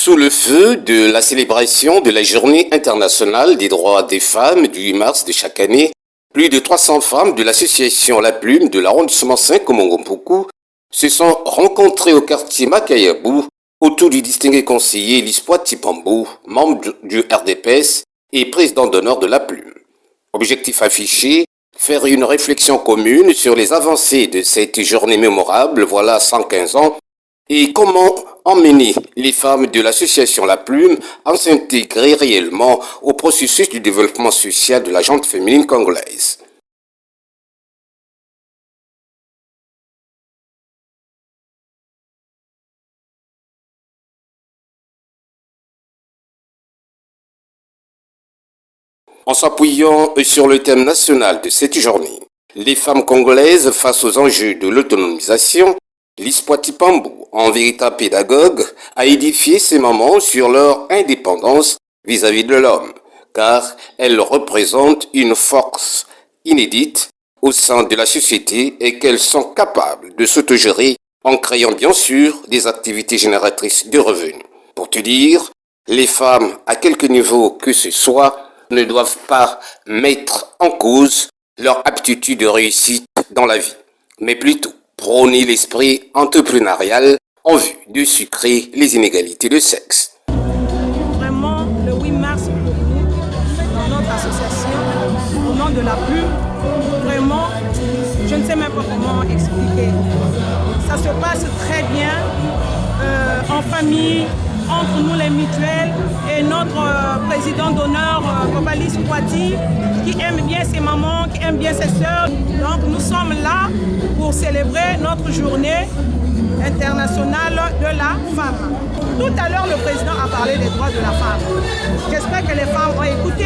Sous le feu de la célébration de la Journée internationale des droits des femmes du 8 mars de chaque année, plus de 300 femmes de l'association La Plume de l'arrondissement 5 Komongompoku se sont rencontrées au quartier Makayabou autour du distingué conseiller Lispoit Tipambou, membre du RDPS et président d'honneur de La Plume. Objectif affiché, faire une réflexion commune sur les avancées de cette journée mémorable, voilà 115 ans, et comment emmener les femmes de l'association La Plume à s'intégrer réellement au processus du développement social de la gente féminine congolaise. En s'appuyant sur le thème national de cette journée, les femmes congolaises face aux enjeux de l'autonomisation, Lispoit Tipambou, en véritable pédagogue, a édifié ces mamans sur leur indépendance vis-à-vis de l'homme, car elles représentent une force inédite au sein de la société et qu'elles sont capables de s'autogérer en créant bien sûr des activités génératrices de revenus. Pour te dire, les femmes, à quelque niveau que ce soit, ne doivent pas mettre en cause leur aptitude de réussite dans la vie, mais plutôt prôner l'esprit entrepreneurial en vue de sucrer les inégalités de sexe. Vraiment, le 8 mars pour nous, dans notre association, au nom de La Plume, vraiment, je ne sais même pas comment expliquer. Ça se passe très bien, en famille, entre nous les mutuelles et notre président d'honneur, Papa Lispoit, qui aime bien ses mamans, qui aime bien ses sœurs. Donc nous sommes là pour célébrer notre journée internationale de la femme. Tout à l'heure, le président a parlé des droits de la femme. J'espère que les femmes ont écouté.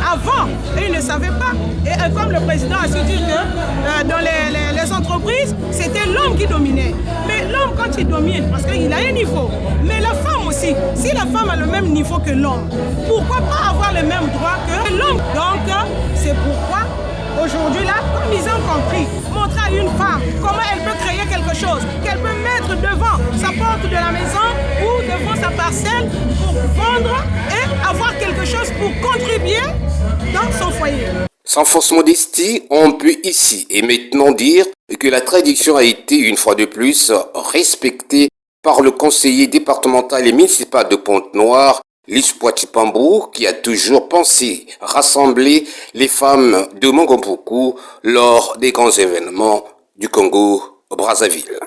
Avant, ils ne savaient pas. Et comme le président a su dire que dans les entreprises, c'était l'homme qui dominait. Mais l'homme, quand il domine, parce qu'il a un niveau, mais la femme aussi, si la femme a le même niveau que l'homme, pourquoi pas avoir les mêmes droits que l'homme? Donc, c'est pourquoi aujourd'hui, là, comme ils ont compris, montrer à une femme comment elle peut créer quelque chose, qu'elle peut mettre devant sa porte de la maison ou devant sa parcelle pour vendre et avoir quelque chose pour contribuer dans son foyer. Sans fausse modestie, on peut ici et maintenant dire que la tradition a été une fois de plus respectée par le conseiller départemental et municipal de Pointe-Noire, Lispoit Tipambou, qui a toujours pensé rassembler les femmes de Mongompoku lors des grands événements du Congo-Brazzaville.